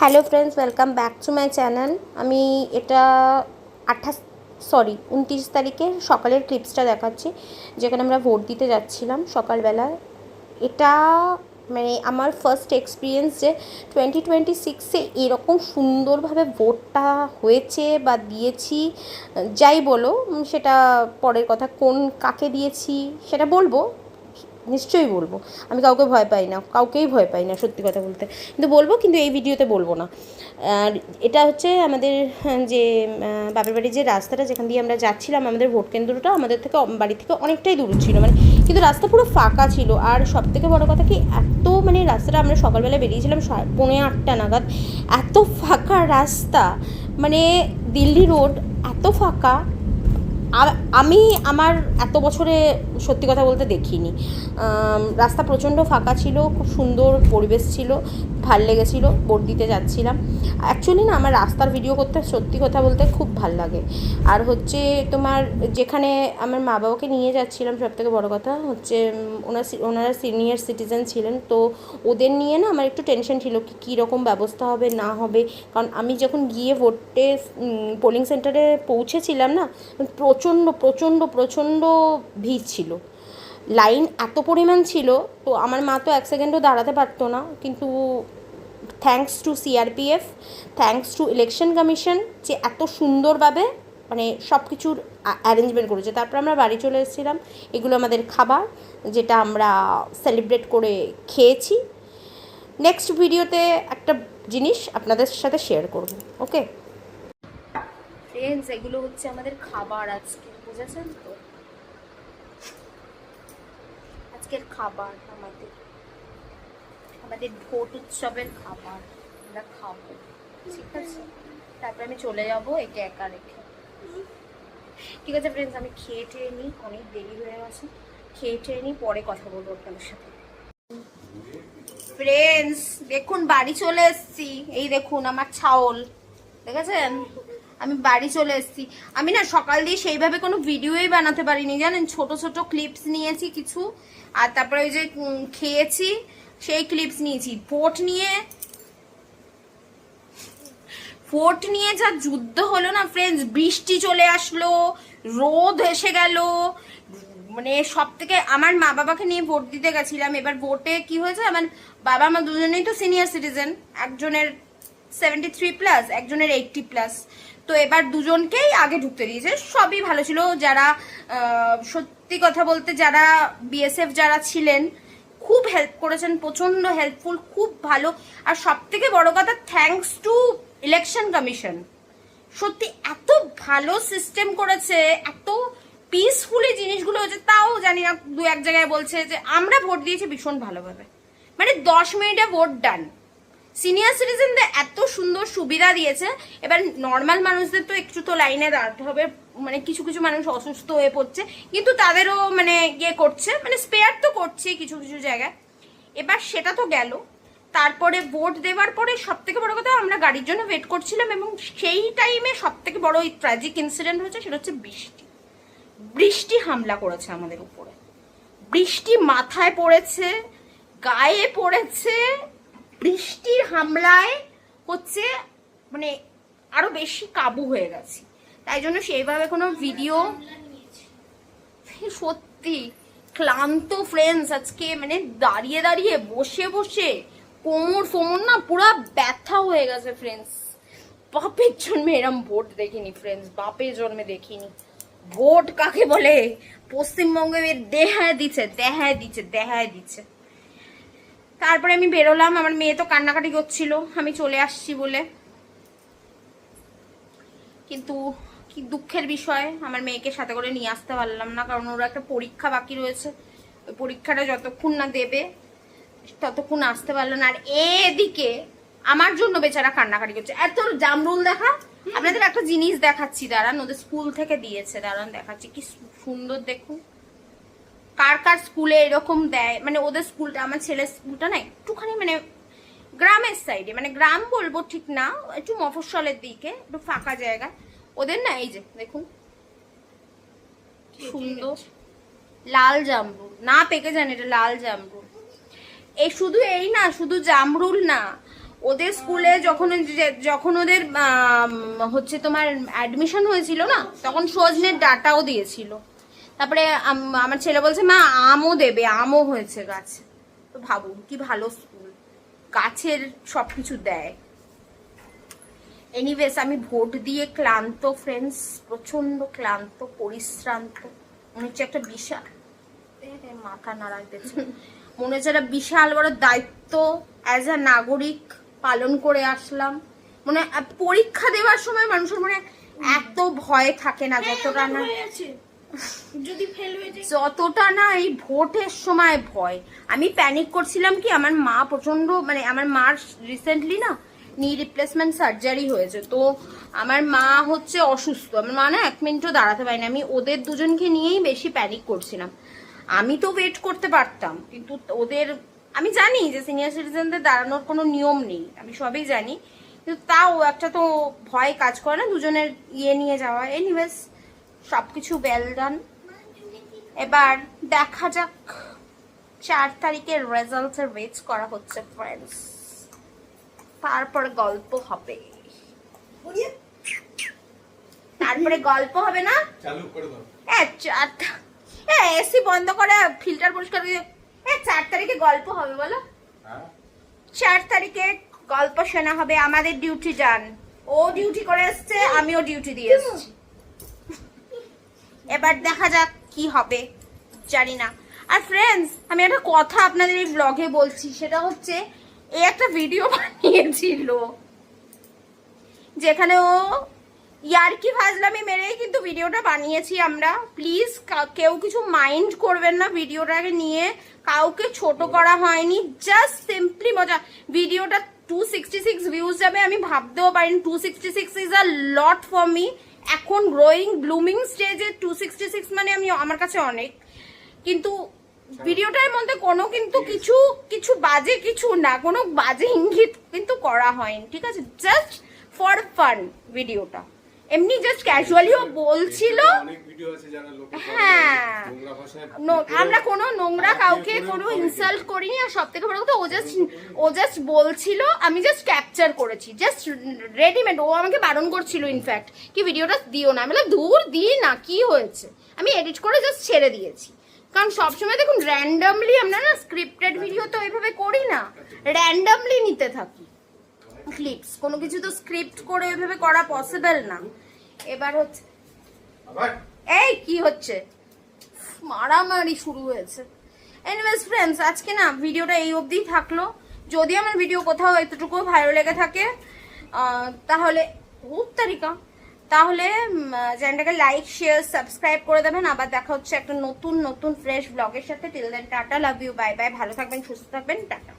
Hello friends, welcome back to my channel. আমি এটা 29 তারিখে সকালের ক্লিপসটা দেখাচ্ছি, যেখানে আমরা ভোট দিতে যাচ্ছিলাম সকালবেলায়। এটা মানে আমার ফার্স্ট এক্সপিরিয়েন্স যে 2026-এ এরকম সুন্দরভাবে ভোটটা হয়েছে বা দিয়েছি। যাই বলো, সেটা পরের কথা। কাকে দিয়েছি সেটা বলবো, নিশ্চয়ই বলবো। আমি কাউকে ভয় পাই না, কাউকেই ভয় পাই না, সত্যি কথা বলতে। কিন্তু বলবো, কিন্তু এই ভিডিওতে বলবো না। আর এটা হচ্ছে আমাদের যে বাপের বাড়ির যে রাস্তাটা, যেখান দিয়ে আমরা যাচ্ছিলাম, আমাদের ভোট কেন্দ্রটা আমাদের থেকে বাড়ি থেকে অনেকটাই দূর ছিল, মানে কিন্তু রাস্তা পুরো ফাঁকা ছিল। আর সব থেকে বড়ো কথা কি, এত মানে রাস্তাটা, আমরা সকালবেলা বেরিয়েছিলাম 7:45 নাগাদ, এত ফাঁকা রাস্তা, মানে দিল্লি রোড এত ফাঁকা আমি আমার এত বছরে সত্যি কথা বলতে দেখিনি। রাস্তা প্রচণ্ড ফাঁকা ছিল, খুব সুন্দর পরিবেশ ছিল, ভাল লেগেছিলো। ভোট দিতে যাচ্ছিলাম। অ্যাকচুয়ালি না, আমার রাস্তার ভিডিও করতে সত্যি কথা বলতে খুব ভাল লাগে। আর হচ্ছে তোমার, যেখানে আমার মা বাবাকে নিয়ে যাচ্ছিলাম, সবথেকে বড় কথা হচ্ছে ওনারা সিনিয়র সিটিজেন ছিলেন, তো ওদের নিয়ে না আমার একটু টেনশন ছিল কী রকম ব্যবস্থা হবে না হবে। কারণ আমি যখন গিয়ে ভোটে পোলিং সেন্টারে পৌঁছেছিলাম না, প্রচণ্ড প্রচণ্ড প্রচণ্ড ভিড় ছিল, লাইন এত পরিমাণ ছিল। তো আমার মা তো 1 সেকেন্ডও দাঁড়াতে পারতো না, কিন্তু thanks to CRPF, thanks to election commission, যে এত সুন্দরভাবে মানে সব কিছুর অ্যারেঞ্জমেন্ট করেছে। তারপর আমরা বাড়ি চলে এসেছিলাম। এগুলো আমাদের খাবার, যেটা আমরা সেলিব্রেট করে খেয়েছি। নেক্সট ভিডিওতে একটা জিনিস আপনাদের সাথে শেয়ার করব। ওকে ফ্রেন্ডস, এগুলো হচ্ছে আমাদের খাবার আজকে, বুঝেছেন তো? আজকের খাবার আমাদের আমাদের ভোট উৎসবের খাবার আমরা খাবো, ঠিক আছে? তারপর আমি চলে যাবো একে একা রেখে। ঠিক আছে ফ্রেন্ডস, আমি খেয়ে টেয়ে নিই, অনেক দেরি হয়ে গেছে। খেয়ে টেয়ে নিই, পরে কথা বলবো আপনাদের সাথে। ফ্রেন্ডস দেখুন, বাড়ি চলে এসেছি। এই দেখুন আমার ছাওল, দেখেছেন? আমি বাড়ি চলে এসেছি। আমি না সকাল দিয়ে সেইভাবে কোনো ভিডিওই বানাতে পারিনি, জানেন? ছোট ছোট ক্লিপস নিয়েছি কিছু, আর তারপরে ওই যে খেয়েছি সেই ক্লিপস নিয়েছি। ভোট নিয়ে যা যুদ্ধ হলো না ফ্রেন্ডস, বৃষ্টি চলে আসলো, রোদ এসে গেল, মানে সব থেকে। আমার মা বাবাকে নিয়ে ভোট দিতে গেছিলাম। এবার ভোটে কি হয়েছে, আমার বাবা মা দুজনেই তো সিনিয়র সিটিজেন, একজনের 73+, একজনের 80+। তো এবার দুজনকেই আগে ঢুকতে দিয়েছে। সবই ভালো ছিল। যারা সত্যি কথা বলতে, যারা বিএসএফ যারা ছিলেন, খুব হেল্প করেছেন, প্রচন্ড হেল্পফুল, খুব ভালো। আর সব থেকে বড় কথা, থ্যাঙ্কস টু ইলেকশন কমিশন। সত্যি এত ভালো সিস্টেম করেছে, এত পিসফুলি জিনিসগুলো হচ্ছে। তাও জানি না, দু এক জায়গায় বলছে যে আমরা ভোট দিয়েছি ভীষণ ভালোভাবে, মানে 10 মিনিটে ভোট ডান। সিনিয়র সিটিজেনদের এত সুন্দর সুবিধা দিয়েছে। এবার নর্মাল মানুষদের তো একটু তো লাইনে দাঁড়াতে হবে, মানে কিছু কিছু মানুষ অসুস্থ হয়ে পড়ছে, কিন্তু তাদেরও মানে ইয়ে করছে, মানে স্পেয়ার তো করছে কিছু কিছু জায়গায়। এবার সেটা তো গেল। তারপরে ভোট দেওয়ার পরে সব থেকে বড় কথা, আমরা গাড়ির জন্য ওয়েট করছিলাম, এবং সেই টাইমে সব থেকে বড় ট্র্যাজিক ইনসিডেন্ট হয়েছে, সেটা হচ্ছে বৃষ্টি। বৃষ্টি হামলা করেছে আমাদের উপরে। বৃষ্টি মাথায় পড়েছে, গায়ে পড়েছে। বৃষ্টির হামলায় হচ্ছে মানে আরো বেশি কাবু হয়ে গেছে। তাই জন্য সেইভাবে কোনো ভিডিও, সত্যি ক্লান্ত ফ্রেন্ডস আজকে, মানে দাঁড়িয়ে দাঁড়িয়ে বসে বসে কোমর ফোমর না পুরো ব্যথা হয়ে গেছে ফ্রেন্ডস। বাপের জন্মে এরম ভোট দেখিনি ফ্রেন্ডস, বাপের জন্মে দেখিনি। ভোট কাকে বলে পশ্চিমবঙ্গে দেখায় দিচ্ছে। তারপরে আমি বেরোলাম, আমার মেয়ে তো কান্নাকাটি করছিল আমি চলে আসছি বলে। কিন্তু কি দুঃখের বিষয়, আমার মেয়েকে সাথে করে নিয়ে আসতে পারলাম না, কারণ ওর একটা পরীক্ষা বাকি রয়েছে। ওই পরীক্ষাটা যতক্ষণ না দেবে ততক্ষণ আসতে পারলো না। আর এদিকে আমার জন্য বেচারা কান্নাকাটি করছে। এত জামরুল দেখা, আপনাদের একটা জিনিস দেখাচ্ছি দাঁড়ান, ওদের স্কুল থেকে দিয়েছে, দাঁড়ান দেখাচ্ছি, কি সুন্দর দেখুন। কার কার স্কুলে এরকম দেয়, মানে ওদের স্কুলটা, আমার ছেলের স্কুলটা না একটুখানি মানে গ্রামের সাইডে, মানে গ্রাম বলবো ঠিক না, একটু মফস্বলের দিকে, একটু ফাঁকা জায়গা। ওদের না এই যে দেখুন সুন্দর লাল জামরুল, না পেকে জানি, এটা লাল জামরুল। এই শুধু এই না, শুধু জামরুল না, ওদের স্কুলে যখন ওদের হচ্ছে তোমার অ্যাডমিশন হয়েছিল না, তখন সজনের ডাটাও দিয়েছিল। তারপরে আমার ছেলে বলছে মা আমও দেবে, আমও হয়েছে গাছে। তো ভাবুন কি ভালো স্কুল, গাছের সবকিছু দেয়। এনিওয়েজ আমি ভোট দিয়ে ক্লান্ত ফ্রেন্ডস, প্রচন্ড ক্লান্ত, পরিশ্রান্ত। মনে হচ্ছে একটা বিশাল, মাথা নাড়াইতেছে, মনে হচ্ছে একটা বিশাল বড় দায়িত্ব অ্যাজ আ নাগরিক পালন করে আসলাম। মানে পরীক্ষা দেওয়ার সময় মানুষের মনে এত ভয় থাকে না যতটা না, যদি ফেল হয়ে যায় যতটা না এই ভোটের সময় ভয়। আমি প্যানিক করছিলাম কি, আমার মা প্রচন্ড, মানে আমার মার রিসেন্টলি না নি রিপ্লেসমেন্ট সার্জারি হয়েছে, তো আমার মা হচ্ছে অসুস্থ, আমার মা না 1 মিনিটও দাঁড়াতে পারেনি। আমি ওদের দুজনকে নিয়েই বেশি প্যানিক করছিলাম। আমি তো ওয়েট করতে পারতাম, কিন্তু ওদের, আমি জানি যে সিনিয়র সিটিজেনদের দাঁড়ানোর কোনো নিয়ম নেই, আমি সবই জানি, কিন্তু তাও একটা তো ভয় কাজ করে না দুজনের নিয়ে যাওয়া। এনিওয়েজ সবকিছু ওয়েল ডান। এবার দেখা যাক 4 তারিখের রেজাল্টের ওয়েট করা হচ্ছে ফ্রেন্ডস, তারপরে গল্প হবে। তারপরে গল্প হবে না, চালু করে দাও। এসি বন্ধ করে ফিল্টার পরিষ্কার করে। 4 তারিখে গল্প হবে বলো, 4 তারিখে গল্প শোনা হবে। আমাদের ডিউটি ডান, ও ডিউটি করে এসছে, আমিও ডিউটি দিয়ে এসেছি। এবার দেখা যাক কি হবে, জানি না। আর ফ্রেন্ডস, আমি একটা কথা আপনাদের এই ব্লগে বলছি, সেটা হচ্ছে এই একটা ভিডিও বানিয়েছিল যেখানে ও ইয়ার্কি ফাজলামি মেরেই কিন্তু ভিডিওটা বানিয়েছি আমরা। প্লিজ কেউ কিছু মাইন্ড করবেন না, ভিডিওটাকে নিয়ে কাউকে ছোট করা হয়নি, জাস্ট সিম্পলি মজা। ভিডিওটা 266 ভিউজ যাবে আমি ভাবতেও পারিনি। 266 is a lot for me. এখন গ্রোয়িং ব্লুমিং স্টেজে 266 মানে আমার কাছে অনেক। কিন্তু ভিডিওটার মধ্যে কোনো কিন্তু কিছু বাজে কিছু না, কোনো বাজে ইঙ্গিত কিন্তু করা হয়নি, ঠিক আছে? জাস্ট ফর ফান ভিডিওটা, এমনি জাস্ট ক্যাজুয়ালিও বলছিল। হ্যাঁ, আমরা কোনো নোংরা কাউকে কোনো ইনসাল্ট করিনি। আর সব থেকে বড় কথা, ও জাস্ট বলছিল, আমি জাস্ট ক্যাপচার করেছি, জাস্ট রেডিমেড। ও আমাকে বারণ করছিল ইনফ্যাক্ট কি ভিডিওটা দিও না, আমি দূর দিই না, কি হয়েছে, আমি এডিট করে জাস্ট ছেড়ে দিয়েছি। কারণ সবসময় দেখুন র্যান্ডামলি আমরা না স্ক্রিপ্টেড ভিডিও তো এইভাবে করি না, র্যান্ডামলি নিতে থাকি ক্লিপস, কোনো কিছু তো স্ক্রিপ্ট করে ওইভাবে করা পসিবল না। এবার হচ্ছে এই কি হচ্ছে, মারামারি শুরু হয়েছে। এনিওয়েজ ফ্রেন্ডস, আজকে না ভিডিওটা এই অবধি থাকলো। যদি আমার ভিডিও কোথাও এতটুকু ভালো লেগে থাকে তাহলে তাহলে চ্যানেলটাকে লাইক শেয়ার সাবস্ক্রাইব করে দেবেন। আবার দেখা হচ্ছে একটা নতুন ফ্রেশ ব্লগের সাথে। Till then tata, love you, bye bye, ভালো থাকবেন, সুস্থ থাকবেন, টাটা।